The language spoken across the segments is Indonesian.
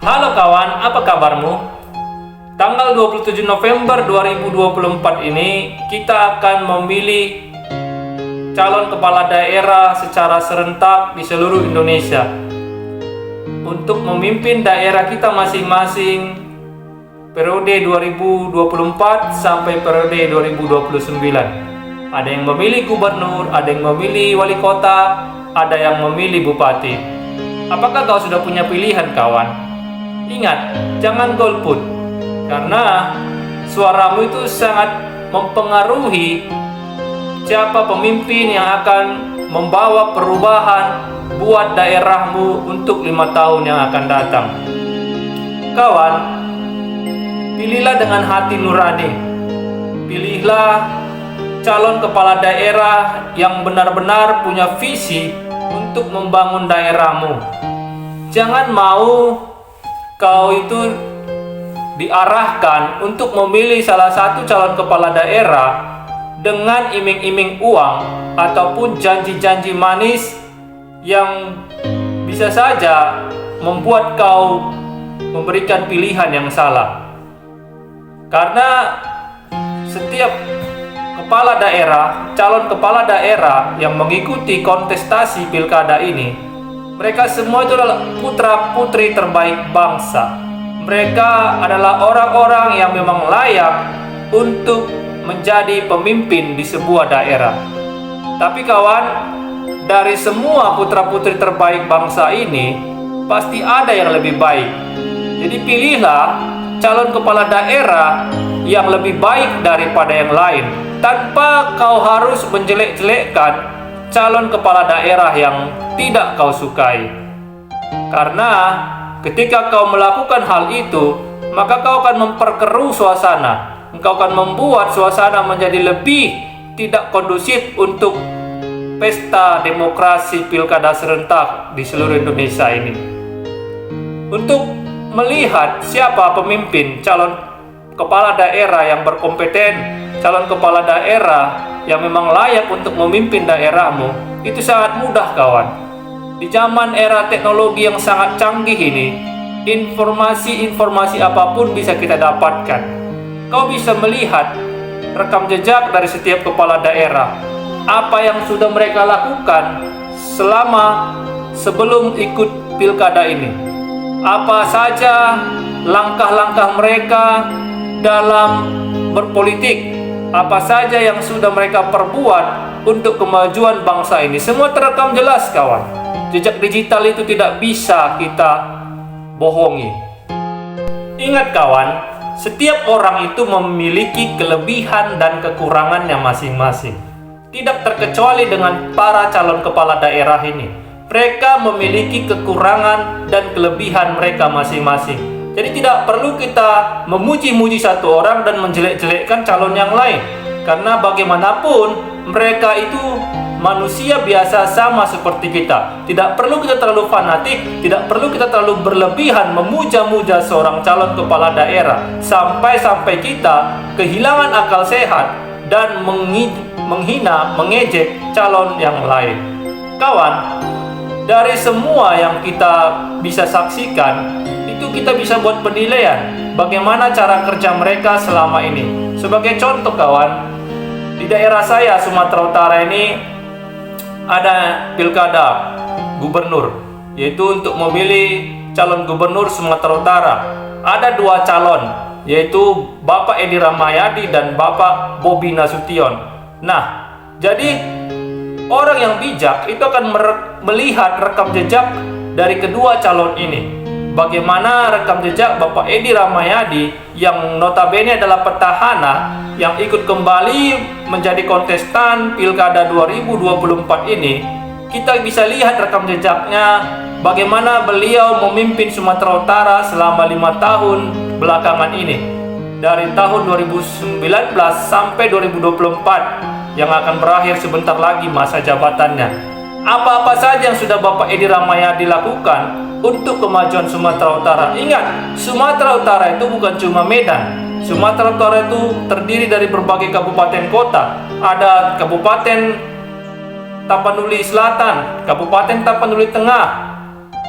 Halo kawan, apa kabarmu? Tanggal 27 November 2024 ini kita akan memilih calon kepala daerah secara serentak di seluruh Indonesia untuk memimpin daerah kita masing-masing periode 2024 sampai periode 2029. Ada yang memilih gubernur, ada yang memilih wali kota, ada yang memilih bupati. Apakah kau sudah punya pilihan, kawan? Ingat, jangan golput, karena suaramu itu sangat mempengaruhi siapa pemimpin yang akan membawa perubahan buat daerahmu untuk 5 tahun yang akan datang. Kawan, pilihlah dengan hati nurani. Pilihlah calon kepala daerah yang benar-benar punya visi untuk membangun daerahmu. Jangan mau kau itu diarahkan untuk memilih salah satu calon kepala daerah dengan iming-iming uang ataupun janji-janji manis yang bisa saja membuat kau memberikan pilihan yang salah. Karena setiap kepala daerah, calon kepala daerah yang mengikuti kontestasi pilkada ini, mereka semua itu adalah putra-putri terbaik bangsa. Mereka adalah orang-orang yang memang layak untuk menjadi pemimpin di sebuah daerah. Tapi kawan, dari semua putra-putri terbaik bangsa ini, pasti ada yang lebih baik. Jadi pilihlah calon kepala daerah yang lebih baik daripada yang lain, tanpa kau harus menjelek-jelekkan calon kepala daerah yang tidak kau sukai. Karena ketika kau melakukan hal itu, maka kau akan memperkeruh suasana. Engkau akan membuat suasana menjadi lebih tidak kondusif untuk pesta demokrasi pilkada serentak di seluruh Indonesia ini. Untuk melihat siapa pemimpin calon kepala daerah yang berkompeten, calon kepala daerah yang memang layak untuk memimpin daerahmu, itu sangat mudah, kawan. Di zaman era teknologi yang sangat canggih ini, informasi-informasi apapun bisa kita dapatkan. Kau bisa melihat rekam jejak dari setiap kepala daerah, apa yang sudah mereka lakukan sebelum ikut pilkada ini, apa saja langkah-langkah mereka dalam berpolitik, apa saja yang sudah mereka perbuat untuk kemajuan bangsa ini. Semua terekam jelas, kawan. Jejak digital itu tidak bisa kita bohongi. Ingat, kawan, setiap orang itu memiliki kelebihan dan kekurangannya masing-masing. Tidak terkecuali dengan para calon kepala daerah ini. Mereka memiliki kekurangan dan kelebihan mereka masing-masing. Jadi tidak perlu kita memuji-muji satu orang dan menjelek-jelekkan calon yang lain. Karena bagaimanapun mereka itu manusia biasa sama seperti kita. Tidak perlu kita terlalu fanatik, tidak perlu kita terlalu berlebihan memuja-muja seorang calon kepala daerah sampai kita kehilangan akal sehat dan menghina, mengejek calon yang lain. Kawan, dari semua yang kita bisa saksikan, itu kita bisa buat penilaian bagaimana cara kerja mereka selama ini. Sebagai contoh, kawan, di daerah saya Sumatera Utara ini ada pilkada gubernur, yaitu untuk memilih calon gubernur Sumatera Utara. Ada 2 calon, yaitu Bapak Edi Rahmayadi dan Bapak Bobi Nasution. Nah, jadi orang yang bijak itu akan melihat rekam jejak dari kedua calon ini. Bagaimana rekam jejak Bapak Edi Rahmayadi yang notabene adalah petahana yang ikut kembali menjadi kontestan pilkada 2024 ini. Kita bisa lihat rekam jejaknya, bagaimana beliau memimpin Sumatera Utara selama 5 tahun belakangan ini, dari tahun 2019 sampai 2024 yang akan berakhir sebentar lagi masa jabatannya. Apa-apa saja yang sudah Bapak Edi Rahmayadi lakukan untuk kemajuan Sumatera Utara. Ingat, Sumatera Utara itu bukan cuma Medan. Sumatera Utara itu terdiri dari berbagai kabupaten kota. Ada Kabupaten Tapanuli Selatan, Kabupaten Tapanuli Tengah,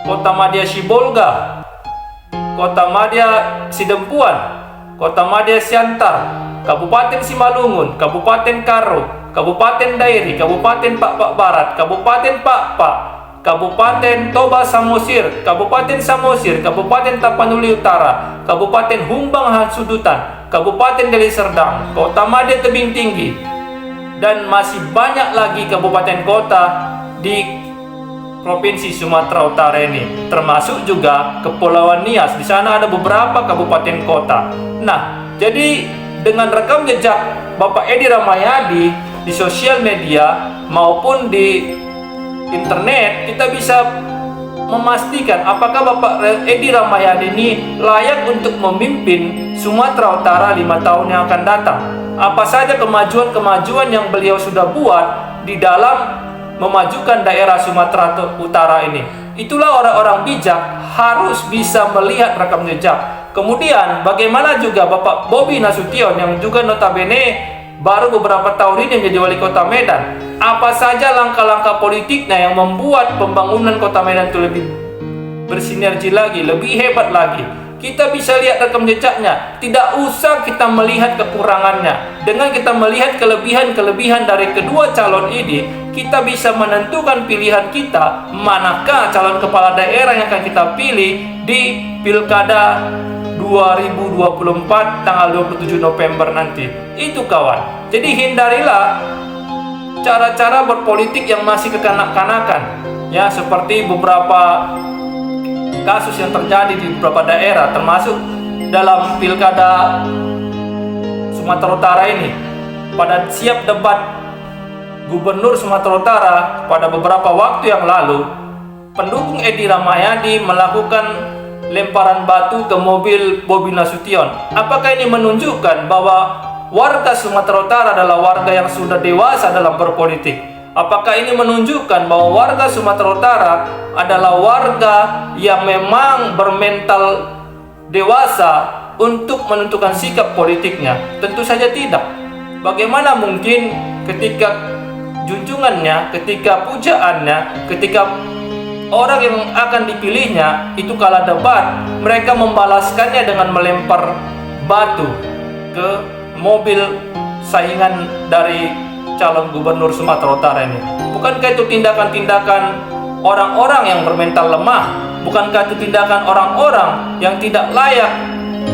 Kota Madya Sibolga, Kota Madya Sidempuan, Kota Madya Siantar, Kabupaten Simalungun, Kabupaten Karo, Kabupaten Dairi, Kabupaten Pakpak Barat, Kabupaten Pakpak, Kabupaten Toba Samosir, Kabupaten Samosir, Kabupaten Tapanuli Utara, Kabupaten Humbang Sudutan, Kabupaten Deli Serdang, Kota Madya Tebing Tinggi, dan masih banyak lagi kabupaten kota di Provinsi Sumatera Utara ini, termasuk juga Kepulauan Nias. Di sana ada beberapa kabupaten kota. Nah, jadi dengan rekam jejak Bapak Edi Rahmayadi di sosial media maupun di internet, kita bisa memastikan apakah Bapak Edi Rahmayadi ini layak untuk memimpin Sumatera Utara 5 tahun yang akan datang. Apa saja kemajuan-kemajuan yang beliau sudah buat di dalam memajukan daerah Sumatera Utara ini. Itulah orang-orang bijak harus bisa melihat rekam jejak. Kemudian bagaimana juga Bapak Bobi Nasution yang juga notabene baru beberapa tahun ini menjadi wali kota Medan. Apa saja langkah-langkah politiknya yang membuat pembangunan kota Medan itu lebih bersinergi lagi, lebih hebat lagi. Kita bisa lihat rekam jejaknya. Tidak usah kita melihat kekurangannya. Dengan kita melihat kelebihan-kelebihan dari kedua calon ini, kita bisa menentukan pilihan kita manakah calon kepala daerah yang akan kita pilih di Pilkada 2024 tanggal 27 November nanti. Itu kawan. Jadi hindarilah cara-cara berpolitik yang masih kekanak-kanakan. Ya, seperti beberapa kasus yang terjadi di beberapa daerah, termasuk dalam Pilkada Sumatera Utara ini. Pada siap debat Gubernur Sumatera Utara pada beberapa waktu yang lalu, pendukung Edi Rahmayadi melakukan lemparan batu ke mobil Bobi Nasution. Apakah ini menunjukkan bahwa warga Sumatera Utara adalah warga yang sudah dewasa dalam berpolitik? Apakah ini menunjukkan bahwa warga Sumatera Utara adalah warga yang memang bermental dewasa untuk menentukan sikap politiknya? Tentu saja tidak. Bagaimana mungkin ketika junjungannya, ketika pujaannya, ketika orang yang akan dipilihnya itu kalah debat, mereka membalaskannya dengan melempar batu ke mobil saingan dari calon gubernur Sumatera Utara ini. Bukankah itu tindakan-tindakan orang-orang yang bermental lemah? Bukankah itu tindakan orang-orang yang tidak layak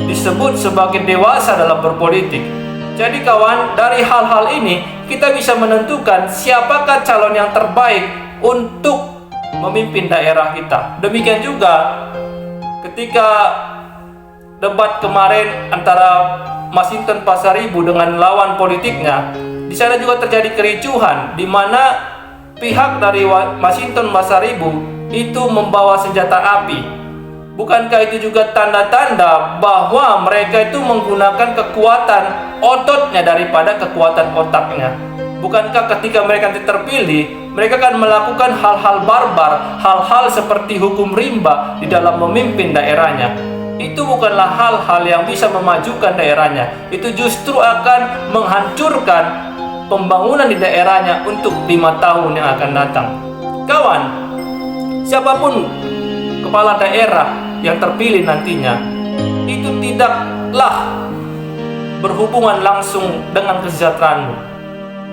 disebut sebagai dewasa dalam berpolitik? Jadi kawan, dari hal-hal ini kita bisa menentukan siapakah calon yang terbaik untuk memimpin daerah kita. Demikian juga ketika debat kemarin antara Masinton Pasaribu dengan lawan politiknya, di sana juga terjadi kericuhan di mana pihak dari Masinton Pasaribu itu membawa senjata api. Bukankah itu juga tanda-tanda bahwa mereka itu menggunakan kekuatan ototnya daripada kekuatan otaknya? Bukankah ketika mereka terpilih, mereka akan melakukan hal-hal barbar, hal-hal seperti hukum rimba di dalam memimpin daerahnya? Itu bukanlah hal-hal yang bisa memajukan daerahnya. Itu justru akan menghancurkan pembangunan di daerahnya untuk 5 tahun yang akan datang. Kawan, siapapun kepala daerah yang terpilih nantinya, itu tidaklah berhubungan langsung dengan kesejahteraanmu.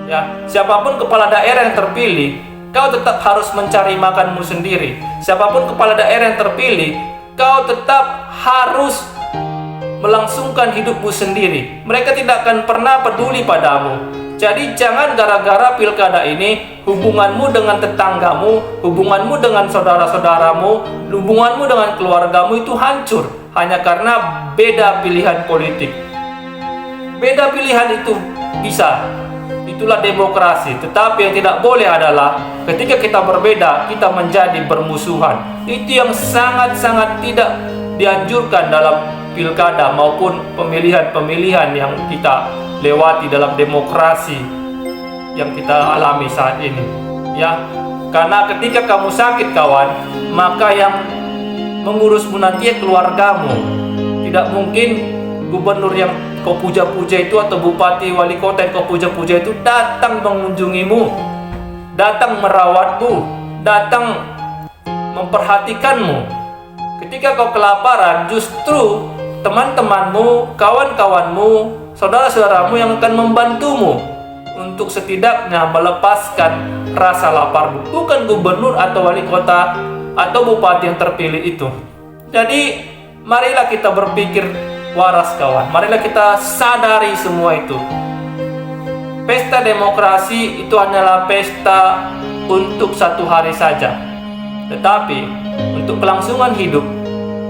Ya, siapapun kepala daerah yang terpilih, kau tetap harus mencari makanmu sendiri. Siapapun kepala daerah yang terpilih, kau tetap harus melangsungkan hidupmu sendiri. Mereka tidak akan pernah peduli padamu. Jadi jangan gara-gara pilkada ini hubunganmu dengan tetanggamu, hubunganmu dengan saudara-saudaramu, hubunganmu dengan keluargamu itu hancur hanya karena beda pilihan politik. Beda pilihan itu bisa, itulah demokrasi. Tetapi yang tidak boleh adalah ketika kita berbeda, kita menjadi bermusuhan. Itu yang sangat-sangat tidak dianjurkan dalam pilkada maupun pemilihan-pemilihan yang kita lewati dalam demokrasi yang kita alami saat ini. Ya, karena ketika kamu sakit kawan, maka yang mengurusmu nanti keluargamu. Tidak mungkin gubernur yang kau puja-puja itu atau bupati wali kota yang kau puja-puja itu datang mengunjungimu, datang merawatmu, datang memperhatikanmu. Ketika kau kelaparan, justru teman-temanmu, kawan-kawanmu, saudara-saudaramu yang akan membantumu untuk setidaknya melepaskan rasa laparmu. Bukan gubernur atau wali kota atau bupati yang terpilih itu. Jadi marilah kita berpikir waras kawan. Marilah kita sadari semua itu. Pesta demokrasi itu hanyalah pesta untuk satu hari saja. Tetapi untuk kelangsungan hidup,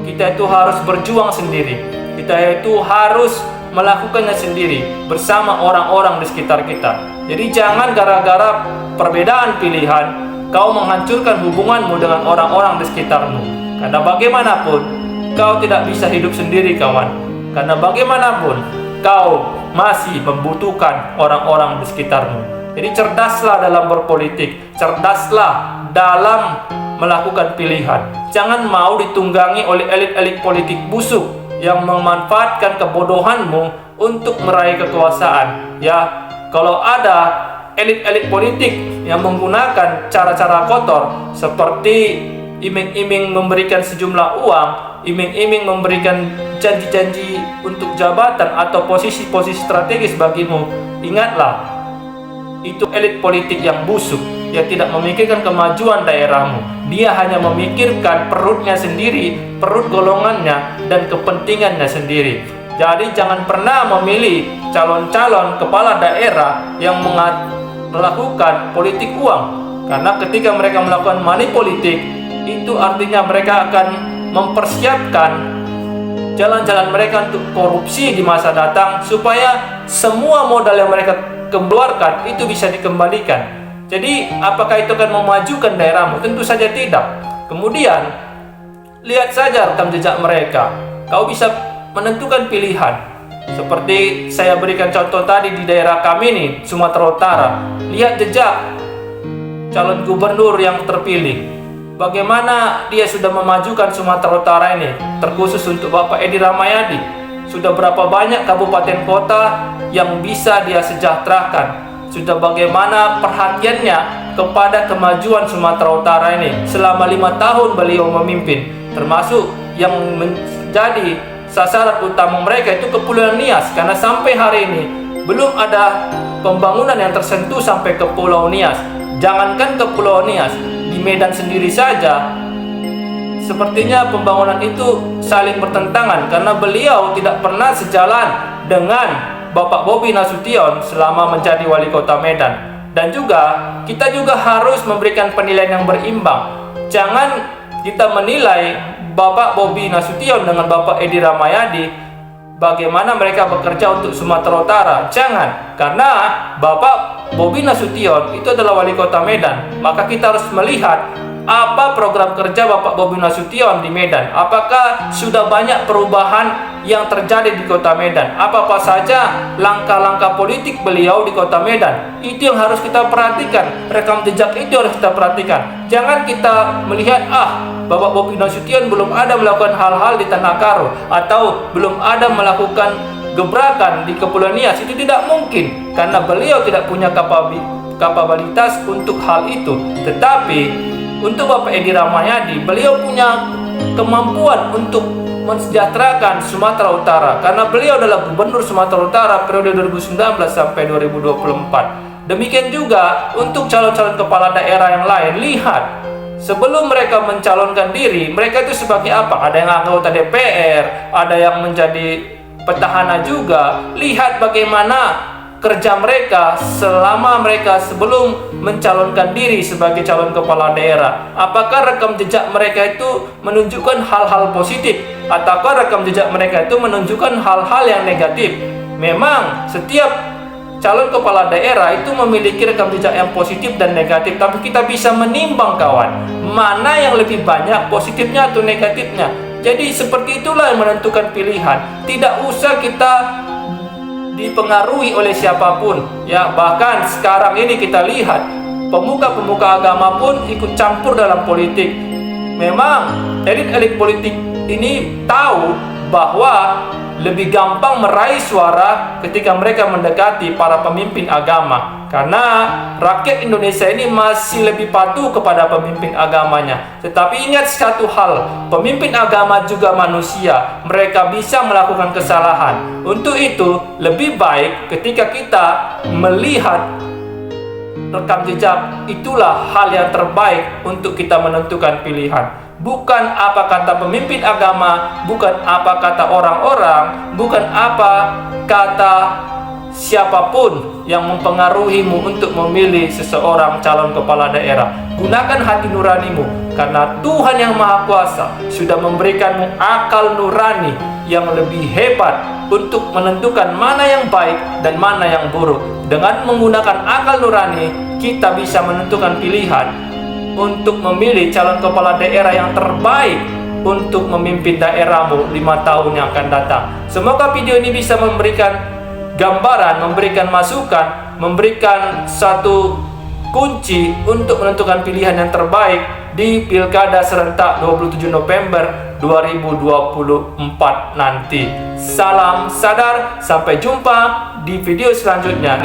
kita itu harus berjuang sendiri. Kita itu harus melakukannya sendiri bersama orang-orang di sekitar kita. Jadi jangan gara-gara perbedaan pilihan kau menghancurkan hubunganmu dengan orang-orang di sekitarmu. Karena bagaimanapun kau tidak bisa hidup sendiri kawan. Karena bagaimanapun kau masih membutuhkan orang-orang di sekitarmu. Jadi cerdaslah dalam berpolitik, cerdaslah dalam melakukan pilihan. Jangan mau ditunggangi oleh elit-elit politik busuk yang memanfaatkan kebodohanmu untuk meraih kekuasaan. Ya, kalau ada elit-elit politik yang menggunakan cara-cara kotor seperti iming-iming memberikan sejumlah uang, iming-iming memberikan janji-janji untuk jabatan atau posisi-posisi strategis bagimu, ingatlah, itu elit politik yang busuk, yang tidak memikirkan kemajuan daerahmu. Dia hanya memikirkan perutnya sendiri, perut golongannya, dan kepentingannya sendiri. Jadi jangan pernah memilih calon-calon kepala daerah yang melakukan politik uang. Karena ketika mereka melakukan money politik, itu artinya mereka akan mempersiapkan jalan-jalan mereka untuk korupsi di masa datang, supaya semua modal yang mereka keluarkan itu bisa dikembalikan. Jadi apakah itu akan memajukan daerahmu? Tentu saja tidak. Kemudian lihat saja rekam jejak mereka. Kau bisa menentukan pilihan. Seperti saya berikan contoh tadi di daerah kami nih, Sumatera Utara. Lihat jejak calon gubernur yang terpilih. Bagaimana dia sudah memajukan Sumatera Utara ini, terkhusus untuk Bapak Edi Rahmayadi. Sudah berapa banyak kabupaten kota yang bisa dia sejahterakan. Sudah bagaimana perhatiannya kepada kemajuan Sumatera Utara ini selama 5 tahun beliau memimpin. Termasuk yang menjadi sasaran utama mereka itu Kepulauan Nias. Karena sampai hari ini belum ada pembangunan yang tersentuh sampai ke Pulau Nias. Jangankan ke Pulau Nias, di Medan sendiri saja sepertinya pembangunan itu saling bertentangan, karena beliau tidak pernah sejalan dengan Bapak Bobi Nasution selama menjadi wali kota Medan. Dan juga kita juga harus memberikan penilaian yang berimbang. Jangan kita menilai Bapak Bobi Nasution dengan Bapak Edi Rahmayadi bagaimana mereka bekerja untuk Sumatera Utara. Jangan, karena Bapak Bobi Nasution itu adalah wali kota Medan. Maka kita harus melihat apa program kerja Bapak Bobi Nasution di Medan. Apakah sudah banyak perubahan yang terjadi di kota Medan? Apa-apa saja langkah-langkah politik beliau di kota Medan? Itu yang harus kita perhatikan. Rekam jejak itu harus kita perhatikan. Jangan kita melihat, Bapak Bobi Nasution belum ada melakukan hal-hal di Tanah Karo, atau belum ada melakukan gebrakan di Kepulauan Nias. Itu tidak mungkin, karena beliau tidak punya kapabilitas untuk hal itu. Tetapi untuk Bapak Edi Rahmayadi, beliau punya kemampuan untuk mensejahterakan Sumatera Utara, karena beliau adalah gubernur Sumatera Utara periode 2019 sampai 2024. Demikian juga untuk calon-calon kepala daerah yang lain. Lihat, sebelum mereka mencalonkan diri, mereka itu sebagai apa? Ada yang anggota DPR, ada yang menjadi petahana juga. Lihat bagaimana kerja mereka selama mereka sebelum mencalonkan diri sebagai calon kepala daerah. Apakah rekam jejak mereka itu menunjukkan hal-hal positif, ataukah rekam jejak mereka itu menunjukkan hal-hal yang negatif? Memang setiap calon kepala daerah itu memiliki rekam jejak yang positif dan negatif, tapi kita bisa menimbang kawan, mana yang lebih banyak positifnya atau negatifnya. Jadi seperti itulah yang menentukan pilihan. Tidak usah kita dipengaruhi oleh siapapun, ya. Bahkan sekarang ini kita lihat pemuka-pemuka agama pun ikut campur dalam politik. Memang elit-elit politik ini tahu bahwa lebih gampang meraih suara ketika mereka mendekati para pemimpin agama. karena rakyat Indonesia ini masih lebih patuh kepada pemimpin agamanya. Tetapi ingat satu hal, pemimpin agama juga manusia, mereka bisa melakukan kesalahan. Untuk itu lebih baik ketika kita melihat rekam jejak, itulah hal yang terbaik untuk kita menentukan pilihan. Bukan apa kata pemimpin agama, bukan apa kata orang-orang, bukan apa kata siapapun yang mempengaruhimu untuk memilih seseorang calon kepala daerah. Gunakan hati nuranimu, karena Tuhan yang Maha Kuasa sudah memberikanmu akal nurani yang lebih hebat untuk menentukan mana yang baik dan mana yang buruk. Dengan menggunakan akal nurani, kita bisa menentukan pilihan untuk memilih calon kepala daerah yang terbaik untuk memimpin daerahmu 5 tahun yang akan datang. Semoga video ini bisa memberikan gambaran, memberikan masukan, memberikan satu kunci untuk menentukan pilihan yang terbaik di Pilkada serentak 27 November 2024 nanti. Salam sadar, sampai jumpa di video selanjutnya.